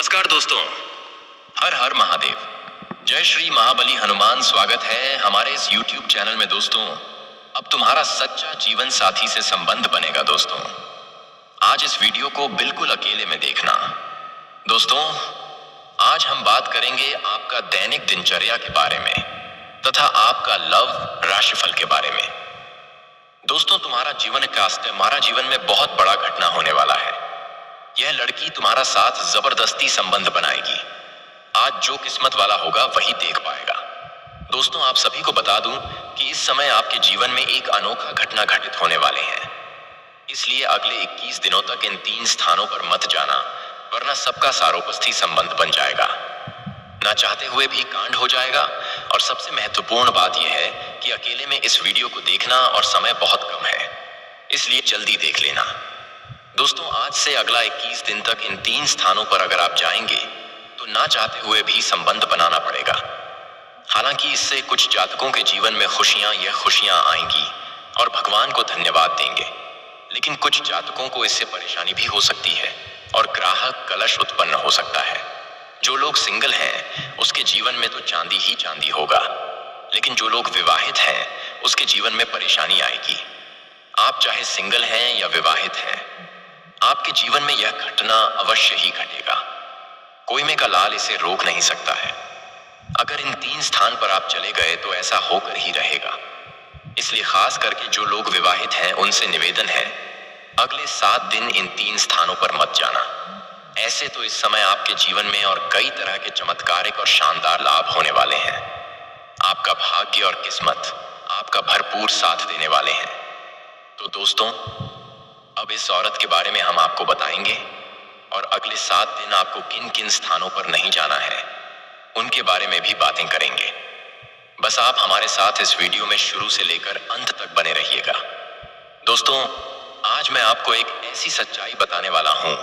नमस्कार दोस्तों। हर हर महादेव। जय श्री महाबली हनुमान। स्वागत है हमारे इस YouTube चैनल में दोस्तों। अब तुम्हारा सच्चा जीवन साथी से संबंध बनेगा दोस्तों। आज इस वीडियो को बिल्कुल अकेले में देखना दोस्तों। आज हम बात करेंगे आपका दैनिक दिनचर्या के बारे में तथा आपका लव राशिफल के बारे में। दोस्तों, तुम्हारा जीवन में बहुत बड़ा घटना होने वाला है। यह लड़की तुम्हारा साथ जबरदस्ती संबंध बनाएगी। आज जो किस्मत वाला होगा वही देख पाएगा। दोस्तों, आप सभी को बता दूं कि इस समय आपके जीवन में एक अनोखा घटना घटित होने वाले हैं। इसलिए अगले 21 दिनों तक इन 3 स्थानों पर मत जाना, वरना सबका सारोपस्थी संबंध बन जाएगा। ना चाहते हुए भी कांड हो जाएगा। और सबसे महत्वपूर्ण बात यह है कि अकेले में इस वीडियो को देखना और समय बहुत कम है, इसलिए जल्दी देख लेना। दोस्तों, आज से अगला 21 दिन तक इन 3 स्थानों पर अगर आप जाएंगे तो ना चाहते हुए भी संबंध बनाना पड़ेगा। हालांकि इससे कुछ जातकों के जीवन में खुशियां आएंगी और भगवान को धन्यवाद देंगे, लेकिन कुछ जातकों को इससे परेशानी भी हो सकती है और ग्राहक कलश उत्पन्न हो सकता है। जो लोग सिंगल हैं उसके जीवन में तो चांदी ही चांदी होगा, लेकिन जो लोग विवाहित हैं उसके जीवन में परेशानी आएगी। आप चाहे सिंगल हैं या विवाहित हैं, आपके जीवन में यह घटना अवश्य ही घटेगा। कोई में का लाल इसे रोक नहीं सकता है। अगर इन 3 स्थान पर आप चले गए तो ऐसा होकर ही रहेगा। इसलिए खास करके जो लोग विवाहित हैं उनसे निवेदन है, अगले 7 दिन इन 3 स्थानों पर मत जाना। ऐसे तो इस समय आपके जीवन में और कई तरह के चमत्कारिक और शानदार लाभ होने वाले हैं। आपका भाग्य और किस्मत आपका भरपूर साथ देने वाले हैं। तो दोस्तों, अब इस औरत के बारे में हम आपको बताएंगे और अगले 7 दिन आपको किन किन स्थानों पर नहीं जाना है उनके बारे में भी बातें करेंगे। बस आप हमारे साथ इस वीडियो में शुरू से लेकर अंत तक बने रहिएगा। दोस्तों, आज मैं आपको एक ऐसी सच्चाई बताने वाला हूं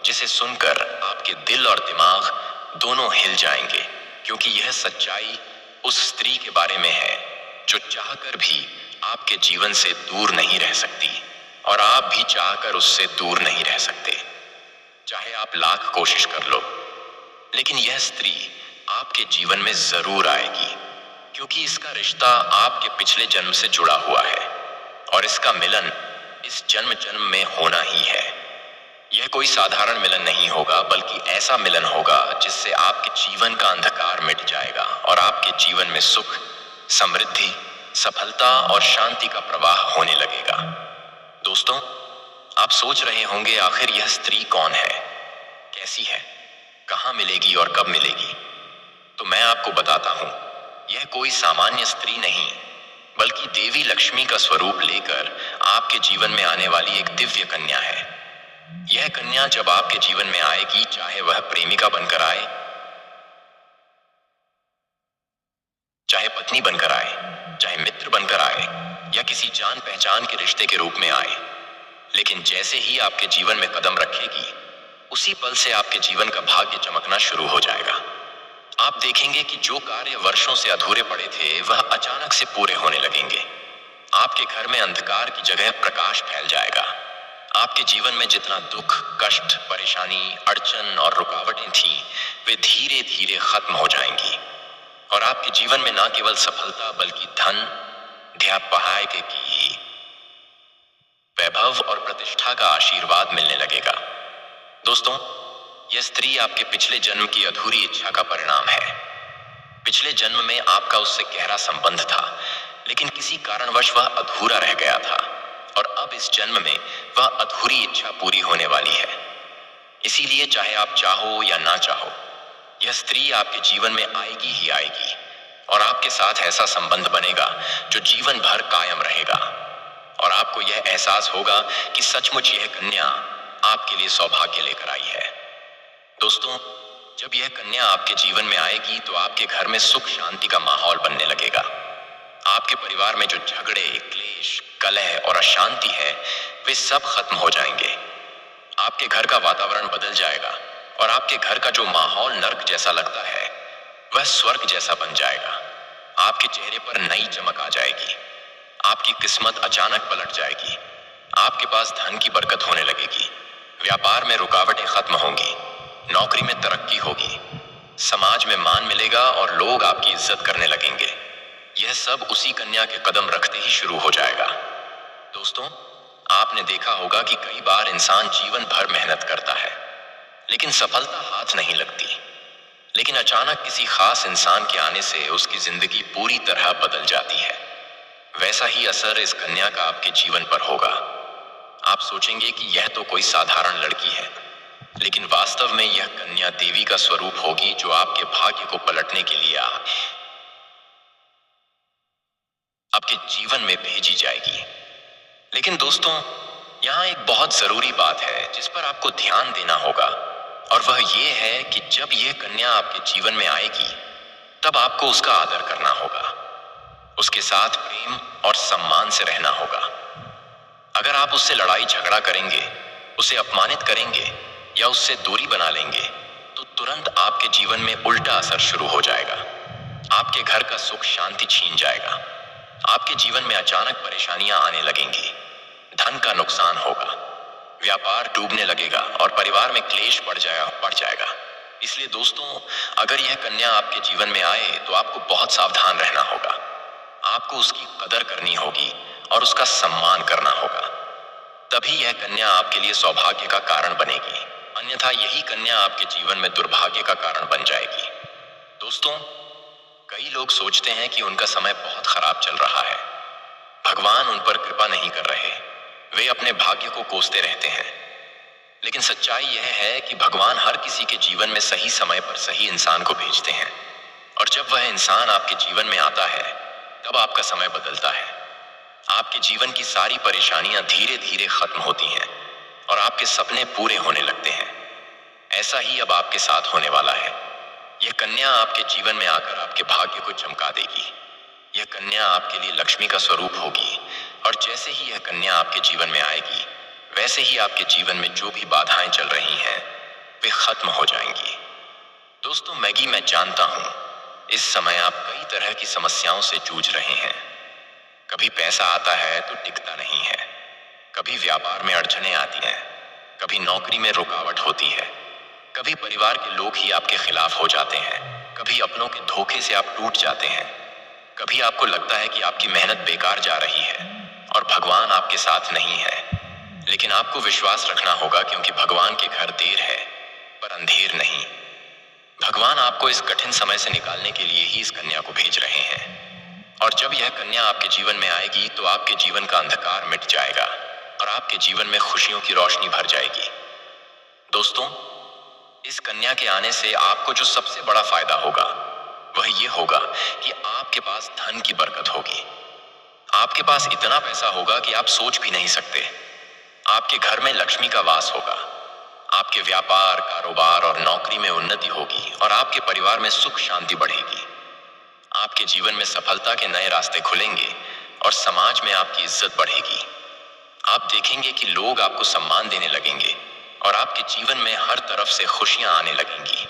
जिसे सुनकर आपके दिल और दिमाग दोनों हिल जाएंगे, क्योंकि यह सच्चाई उस स्त्री के बारे में है जो चाहकर भी आपके जीवन से दूर नहीं रह सकती और आप भी चाहकर उससे दूर नहीं रह सकते, चाहे आप लाख कोशिश कर लो। लेकिन यह स्त्री आपके जीवन में जरूर आएगी, क्योंकि इसका रिश्ता आपके पिछले जन्म से जुड़ा हुआ है और इसका मिलन इस जन्म में होना ही है। यह कोई साधारण मिलन नहीं होगा, बल्कि ऐसा मिलन होगा जिससे आपके जीवन का अंधकार मिट जाएगा और आपके जीवन में सुख, समृद्धि, सफलता और शांति का प्रवाह होने लगेगा। दोस्तों, आप सोच रहे होंगे आखिर यह स्त्री कौन है, कैसी है, कहां मिलेगी और कब मिलेगी। तो मैं आपको बताता हूं, यह कोई सामान्य स्त्री नहीं, बल्कि देवी लक्ष्मी का स्वरूप लेकर आपके जीवन में आने वाली एक दिव्य कन्या है। यह कन्या जब आपके जीवन में आएगी, चाहे वह प्रेमिका बनकर आए, चाहे पत्नी बनकर आए, चाहे मित्र बनकर आए या किसी जान पहचान के रिश्ते के रूप में आए, लेकिन जैसे ही आपके जीवन में कदम रखेगी, उसी पल से आपके जीवन का भाग्य चमकना शुरू हो जाएगा। आप देखेंगे कि जो कार्य वर्षों से अधूरे पड़े थे वह अचानक से पूरे होने लगेंगे। आपके घर में अंधकार की जगह प्रकाश फैल जाएगा। आपके जीवन में जितना दुख, कष्ट, परेशानी, अड़चन और रुकावटें थीं, वे धीरे धीरे खत्म हो जाएंगी और आपके जीवन में न केवल सफलता बल्कि धन, ध्यापहाय के की वैभव और प्रतिष्ठा का आशीर्वाद मिलने लगेगा। दोस्तों, यह स्त्री आपके पिछले जन्म की अधूरी इच्छा का परिणाम है। पिछले जन्म में आपका उससे गहरा संबंध था, लेकिन किसी कारणवश वह अधूरा रह गया था और अब इस जन्म में वह अधूरी इच्छा पूरी होने वाली है। इसीलिए चाहे आप चाहो या ना चाहो, यह स्त्री आपके जीवन में आएगी ही आएगी और आपके साथ ऐसा संबंध बनेगा जो जीवन भर कायम रहेगा और आपको यह एहसास होगा कि सचमुच यह कन्या आपके लिए सौभाग्य लेकर आई है। दोस्तों, जब यह कन्या आपके जीवन में आएगी तो आपके घर में सुख शांति का माहौल बनने लगेगा। आपके परिवार में जो झगड़े, क्लेश, कलह और अशांति है, वे सब खत्म हो जाएंगे। आपके घर का वातावरण बदल जाएगा और आपके घर का जो माहौल नर्क जैसा लगता है वह स्वर्ग जैसा बन जाएगा। आपके चेहरे पर नई चमक आ जाएगी। आपकी किस्मत अचानक पलट जाएगी। आपके पास धन की बरकत होने लगेगी। व्यापार में रुकावटें खत्म होंगी। नौकरी में तरक्की होगी, समाज में मान मिलेगा और लोग आपकी इज्जत करने लगेंगे। यह सब उसी कन्या के कदम रखते ही शुरू हो जाएगा। दोस्तों, आपने देखा होगा कि कई बार इंसान जीवन भर मेहनत करता है, लेकिन सफलता हाथ नहीं लगती। लेकिन अचानक किसी खास इंसान के आने से उसकी जिंदगी पूरी तरह बदल जाती है। वैसा ही असर इस कन्या का आपके जीवन पर होगा। आप सोचेंगे कि यह तो कोई साधारण लड़की है, लेकिन वास्तव में यह कन्या देवी का स्वरूप होगी जो आपके भाग्य को पलटने के लिए आपके जीवन में भेजी जाएगी। लेकिन दोस्तों, यहाँ एक बहुत जरूरी बात है जिस पर आपको ध्यान देना होगा, और वह ये है कि जब यह कन्या आपके जीवन में आएगी, तब आपको उसका आदर करना होगा, उसके साथ प्रेम और सम्मान से रहना होगा। अगर आप उससे लड़ाई झगड़ा करेंगे, उसे अपमानित करेंगे या उससे दूरी बना लेंगे, तो तुरंत आपके जीवन में उल्टा असर शुरू हो जाएगा। आपके घर का सुख शांति छीन जाएगा, आपके जीवन में अचानक परेशानियां आने लगेंगी, धन का नुकसान होगा, व्यापार डूबने लगेगा और परिवार में क्लेश बढ़ जाएगा। इसलिए दोस्तों, अगर यह कन्या आपके जीवन में आए तो आपको बहुत सावधान रहना होगा। आपको उसकी कदर करनी होगी और उसका सम्मान करना होगा। तभी यह कन्या आपके लिए सौभाग्य का कारण बनेगी, अन्यथा यही कन्या आपके जीवन में दुर्भाग्य का कारण बन जाएगी। दोस्तों, कई लोग सोचते हैं कि उनका समय बहुत खराब चल रहा है, भगवान उन पर कृपा नहीं कर रहे, वे अपने भाग्य को कोसते रहते हैं। लेकिन सच्चाई यह है कि भगवान हर किसी के जीवन में सही समय पर सही इंसान को भेजते हैं, और जब वह इंसान आपके जीवन में आता है, तब आपका समय बदलता है। आपके जीवन की सारी परेशानियां धीरे धीरे खत्म होती हैं और आपके सपने पूरे होने लगते हैं। ऐसा ही अब आपके साथ होने वाला है। यह कन्या आपके जीवन में आकर आपके भाग्य को चमका देगी। यह कन्या आपके लिए लक्ष्मी का स्वरूप होगी, और जैसे ही यह कन्या आपके जीवन में आएगी, वैसे ही आपके जीवन में जो भी बाधाएं चल रही हैं, वे खत्म हो जाएंगी। दोस्तों, मैं जानता हूं, इस समय आप कई तरह की समस्याओं से जूझ रहे हैं। कभी पैसा आता है तो टिकता नहीं है, कभी व्यापार में अड़चने आती हैं, कभी नौकरी में रुकावट होती है, कभी परिवार के लोग ही आपके खिलाफ हो जाते हैं, कभी अपनों के धोखे से आप टूट जाते हैं, कभी आपको लगता है कि आपकी मेहनत बेकार जा रही है और भगवान आपके साथ नहीं है। लेकिन आपको विश्वास रखना होगा, क्योंकि भगवान के घर देर है पर अंधेर नहीं। भगवान आपको इस कठिन समय से निकालने के लिए ही इस कन्या को भेज रहे हैं, और जब यह कन्या आपके जीवन में आएगी तो आपके जीवन का अंधकार मिट जाएगा और आपके जीवन में खुशियों की रोशनी भर जाएगी। दोस्तों, इस कन्या के आने से आपको जो सबसे बड़ा फायदा होगा वह यह होगा कि आपके पास धन की बरकत होगी। आपके पास इतना पैसा होगा कि आप सोच भी नहीं सकते। आपके घर में लक्ष्मी का वास होगा, आपके व्यापार, कारोबार और नौकरी में उन्नति होगी और आपके परिवार में सुख शांति बढ़ेगी। आपके जीवन में सफलता के नए रास्ते खुलेंगे और समाज में आपकी इज्जत बढ़ेगी। आप देखेंगे कि लोग आपको सम्मान देने लगेंगे और आपके जीवन में हर तरफ से खुशियां आने लगेंगी।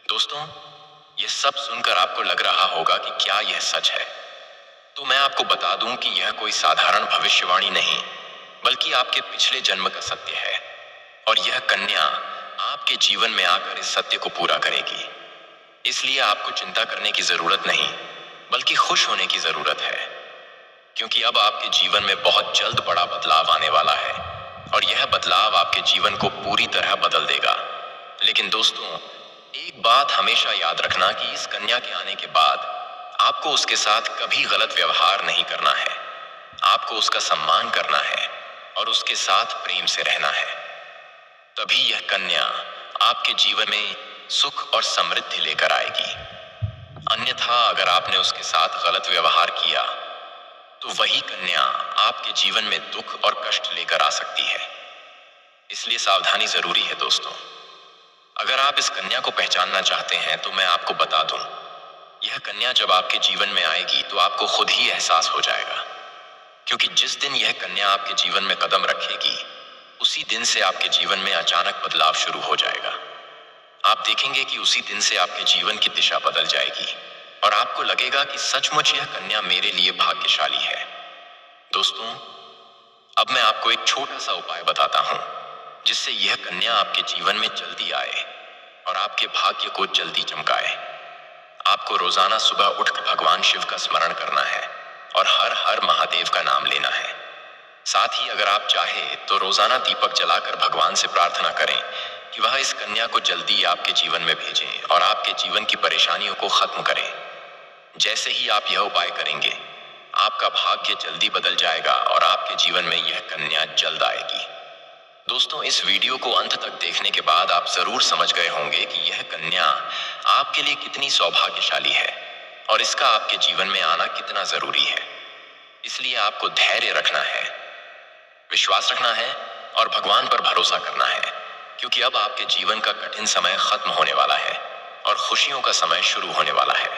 दोस्तों, यह सब सुनकर आपको लग रहा होगा कि क्या यह सच है? तो मैं आपको बता दूं कि यह कोई साधारण भविष्यवाणी नहीं, बल्कि आपके पिछले जन्म का सत्य है, और यह कन्या आपके जीवन में आकर इस सत्य को पूरा करेगी। इसलिए आपको चिंता करने की जरूरत नहीं, बल्कि खुश होने की जरूरत है, क्योंकि अब आपके जीवन में बहुत जल्द बड़ा बदलाव आने वाला है, और यह बदलाव आपके जीवन को पूरी तरह बदल देगा। लेकिन दोस्तों, एक बात हमेशा याद रखना कि इस कन्या के आने के बाद आपको उसके साथ कभी गलत व्यवहार नहीं करना है। आपको उसका सम्मान करना है और उसके साथ प्रेम से रहना है। तभी यह कन्या आपके जीवन में सुख और समृद्धि लेकर आएगी। अन्यथा अगर आपने उसके साथ गलत व्यवहार किया, तो वही कन्या आपके जीवन में दुख और कष्ट लेकर आ सकती है। इसलिए सावधानी जरूरी है दोस्तों। अगर आप इस कन्या को पहचानना चाहते हैं तो मैं आपको बता दूं, यह कन्या जब आपके जीवन में आएगी तो आपको खुद ही एहसास हो जाएगा, क्योंकि जिस दिन यह कन्या आपके जीवन में कदम रखेगी, उसी दिन से आपके जीवन में अचानक बदलाव शुरू हो जाएगा। आप देखेंगे कि उसी दिन से आपके जीवन की दिशा बदल जाएगी और आपको लगेगा कि सचमुच यह कन्या मेरे लिए भाग्यशाली है। दोस्तों, अब मैं आपको एक छोटा सा उपाय बताता हूं, जिससे यह कन्या आपके जीवन में जल्दी आए और आपके भाग्य को जल्दी चमकाए। आपको रोजाना सुबह उठकर भगवान शिव का स्मरण करना है और हर हर महादेव का नाम लेना है। साथ ही अगर आप चाहें तो रोजाना दीपक जलाकर भगवान से प्रार्थना करें कि वह इस कन्या को जल्दी आपके जीवन में भेजें और आपके जीवन की परेशानियों को खत्म करें। जैसे ही आप यह उपाय करेंगे, आपका भाग्य जल्दी बदल जाएगा और आपके जीवन में यह कन्या जल्द आएगी। दोस्तों, इस वीडियो को अंत तक देखने के बाद आप जरूर समझ गए होंगे कि यह कन्या आपके लिए कितनी सौभाग्यशाली है और इसका आपके जीवन में आना कितना जरूरी है। इसलिए आपको धैर्य रखना है, विश्वास रखना है और भगवान पर भरोसा करना है, क्योंकि अब आपके जीवन का कठिन समय खत्म होने वाला है और खुशियों का समय शुरू होने वाला है।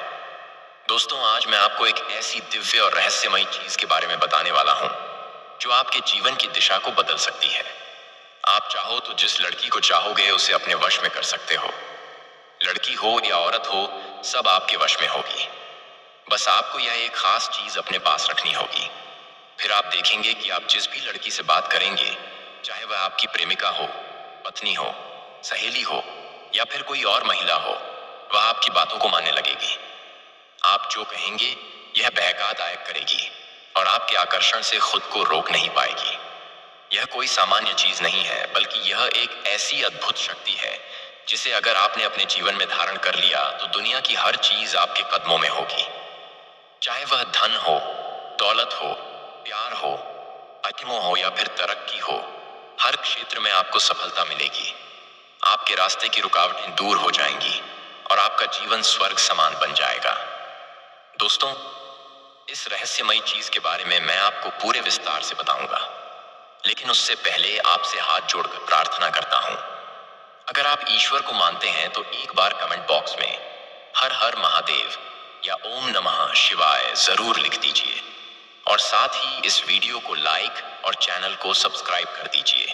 दोस्तों, आज मैं आपको एक ऐसी दिव्य और रहस्यमयी चीज के बारे में बताने वाला हूं जो आपके जीवन की दिशा को बदल सकती है। आप चाहो तो जिस लड़की को चाहोगे उसे अपने वश में कर सकते हो। लड़की हो या औरत हो, सब आपके वश में होगी। बस आपको यह एक खास चीज अपने पास रखनी होगी। फिर आप देखेंगे कि आप जिस भी लड़की से बात करेंगे, चाहे वह आपकी प्रेमिका हो, पत्नी हो, सहेली हो या फिर कोई और महिला हो, वह आपकी बातों को मानने लगेगी। आप जो कहेंगे यह बहकादायक करेगी और आपके आकर्षण से खुद को रोक नहीं पाएगी। यह कोई सामान्य चीज नहीं है, बल्कि यह एक ऐसी अद्भुत शक्ति है जिसे अगर आपने अपने जीवन में धारण कर लिया तो दुनिया की हर चीज आपके कदमों में होगी। चाहे वह धन हो, दौलत हो, प्यार हो, आत्मों हो या फिर तरक्की हो, हर क्षेत्र में आपको सफलता मिलेगी। आपके रास्ते की रुकावटें दूर हो जाएंगी और आपका जीवन स्वर्ग समान बन जाएगा। दोस्तों, इस रहस्यमयी चीज के बारे में मैं आपको पूरे विस्तार से बताऊंगा, लेकिन उससे पहले आपसे हाथ जोड़कर प्रार्थना करता हूं। अगर आप ईश्वर को मानते हैं तो एक बार कमेंट बॉक्स में हर हर महादेव या ओम नमः शिवाय जरूर लिख दीजिए और साथ ही इस वीडियो को लाइक और चैनल को सब्सक्राइब कर दीजिए,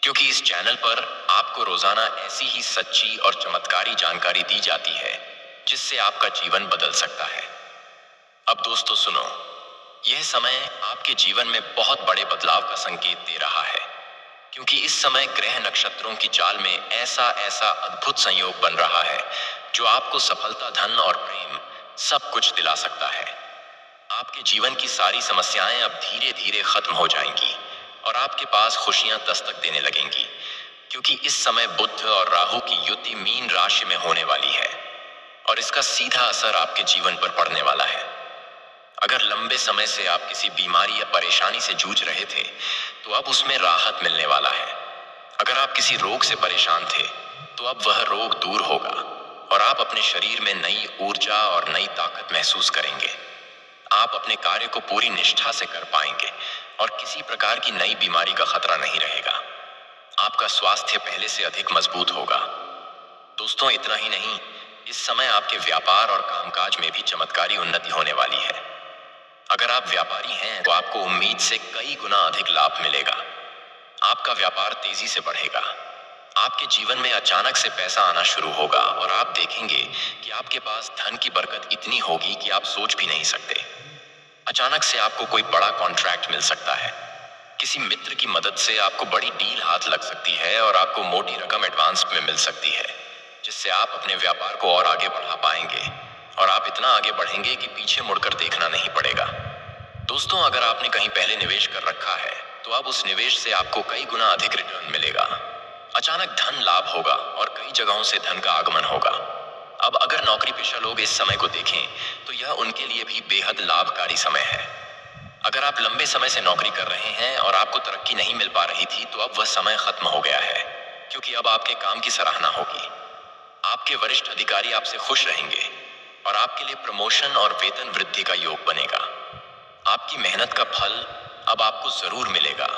क्योंकि इस चैनल पर आपको रोजाना ऐसी ही सच्ची और चमत्कारी जानकारी दी जाती है जिससे आपका जीवन बदल सकता है। अब दोस्तों सुनो, यह समय आपके जीवन में बहुत बड़े बदलाव का संकेत दे रहा है, क्योंकि इस समय ग्रह नक्षत्रों की चाल में ऐसा अद्भुत संयोग बन रहा है जो आपको सफलता, धन और प्रेम सब कुछ दिला सकता है। आपके जीवन की सारी समस्याएं अब धीरे धीरे खत्म हो जाएंगी और आपके पास खुशियां दस्तक देने लगेंगी, क्योंकि इस समय बुध और राहु की युति मीन राशि में होने वाली है और इसका सीधा असर आपके जीवन पर पड़ने वाला है। अगर लंबे समय से आप किसी बीमारी या परेशानी से जूझ रहे थे तो अब उसमें राहत मिलने वाला है। अगर आप किसी रोग से परेशान थे तो अब वह रोग दूर होगा और आप अपने शरीर में नई ऊर्जा और नई ताकत महसूस करेंगे। आप अपने कार्य को पूरी निष्ठा से कर पाएंगे और किसी प्रकार की नई बीमारी का खतरा नहीं रहेगा। आपका स्वास्थ्य पहले से अधिक मजबूत होगा। दोस्तों, इतना ही नहीं, इस समय आपके व्यापार और कामकाज में भी चमत्कारी उन्नति होने वाली है। अगर आप व्यापारी हैं तो आपको उम्मीद से कई गुना अधिक लाभ मिलेगा। आपका व्यापार तेजी से बढ़ेगा। आपके जीवन में अचानक से पैसा आना शुरू होगा और आप देखेंगे कि आपके पास धन की बरकत इतनी होगी कि आप सोच भी नहीं सकते। अचानक से आपको कोई बड़ा कॉन्ट्रैक्ट मिल सकता है। किसी मित्र की मदद से आपको बड़ी डील हाथ लग सकती है और आपको मोटी रकम एडवांस में मिल सकती है, जिससे आप अपने व्यापार को और आगे बढ़ा पाएंगे और आप इतना आगे बढ़ेंगे कि पीछे मुड़कर देखना नहीं पड़ेगा। दोस्तों, अगर आपने कहीं पहले निवेश कर रखा है तो अब उस निवेश से आपको कई गुना अधिक रिटर्न मिलेगा। अचानक धन लाभ होगा और कई जगहों से धन का आगमन होगा। अब अगर नौकरी पेशा लोग इस समय को देखें तो यह उनके लिए भी बेहद लाभकारी समय है। अगर आप लंबे समय से नौकरी कर रहे हैं और आपको तरक्की नहीं मिल पा रही थी तो अब वह समय खत्म हो गया है, क्योंकि अब आपके काम की सराहना होगी। आपके वरिष्ठ अधिकारी आपसे खुश रहेंगे और आपके लिए प्रमोशन और वेतन वृद्धि का योग बनेगा। आपकी मेहनत का फल अब आपको जरूर मिलेगा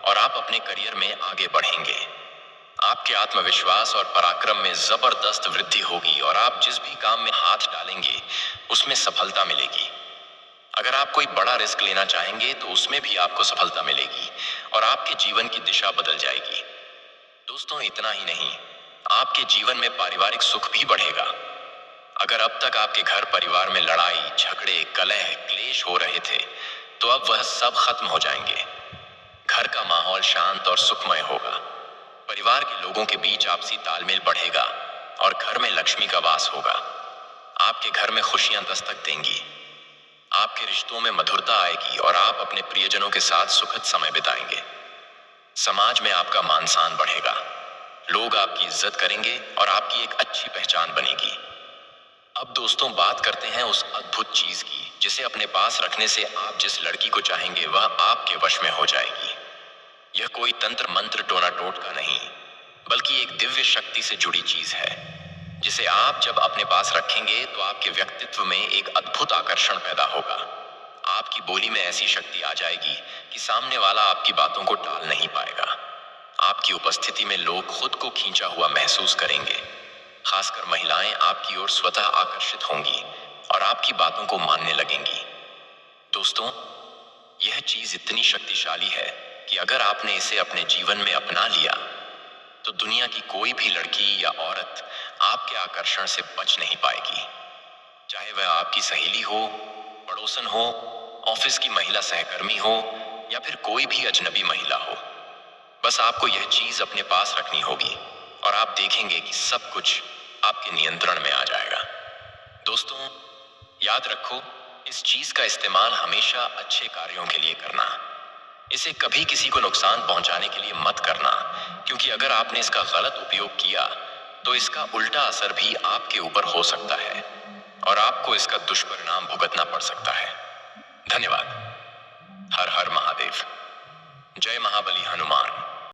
और आप अपने करियर में आगे बढ़ेंगे। आपके आत्मविश्वास और पराक्रम में जबरदस्त वृद्धि होगी और आप जिस भी काम में हाथ डालेंगे उसमें सफलता मिलेगी। अगर आप कोई बड़ा रिस्क लेना चाहेंगे तो उसमें भी आपको सफलता मिलेगी और आपके जीवन की दिशा बदल जाएगी। दोस्तों, इतना ही नहीं, आपके जीवन में पारिवारिक सुख भी बढ़ेगा। अगर अब तक आपके घर परिवार में लड़ाई, झगड़े, कलह, क्लेश हो रहे थे तो अब वह सब खत्म हो जाएंगे। घर का माहौल शांत और सुखमय होगा। परिवार के लोगों के बीच आपसी तालमेल बढ़ेगा और घर में लक्ष्मी का वास होगा। आपके घर में खुशियां दस्तक देंगी, आपके रिश्तों में मधुरता आएगी और आप अपने प्रियजनों के साथ सुखद समय बिताएंगे। समाज में आपका मान सम्मान बढ़ेगा, लोग आपकी इज्जत करेंगे और आपकी एक अच्छी पहचान बनेगी। अब दोस्तों बात करते हैं उस अद्भुत चीज की जिसे अपने पास रखने से आप जिस लड़की को चाहेंगे वह आपके वश में हो जाएगी। यह कोई तंत्र मंत्र टोना टोटका नहीं, बल्कि एक दिव्य शक्ति से जुड़ी चीज है जिसे आप जब अपने पास रखेंगे तो आपके व्यक्तित्व में एक अद्भुत आकर्षण पैदा होगा। आपकी बोली में ऐसी शक्ति आ जाएगी कि सामने वाला आपकी बातों को टाल नहीं पाएगा। आपकी उपस्थिति में लोग खुद को खींचा हुआ महसूस करेंगे। खासकर महिलाएं आपकी ओर स्वतः आकर्षित होंगी और आपकी बातों को मानने लगेंगी। दोस्तों, यह चीज इतनी शक्तिशाली है कि अगर आपने इसे अपने जीवन में अपना लिया तो दुनिया की कोई भी लड़की या औरत आपके आकर्षण से बच नहीं पाएगी। चाहे वह आपकी सहेली हो, पड़ोसन हो, ऑफिस की महिला सहकर्मी हो या फिर कोई भी अजनबी महिला हो। बस आपको यह चीज अपने पास रखनी होगी और आप देखेंगे कि सब कुछ आपके नियंत्रण में आ जाएगा। दोस्तों, याद रखो, इस चीज का इस्तेमाल हमेशा अच्छे कार्यों के लिए करना। इसे कभी किसी को नुकसान पहुंचाने के लिए मत करना, क्योंकि अगर आपने इसका गलत उपयोग किया तो इसका उल्टा असर भी आपके ऊपर हो सकता है और आपको इसका दुष्परिणाम भुगतना पड़ सकता है। धन्यवाद। हर हर महादेव। जय महाबली हनुमान।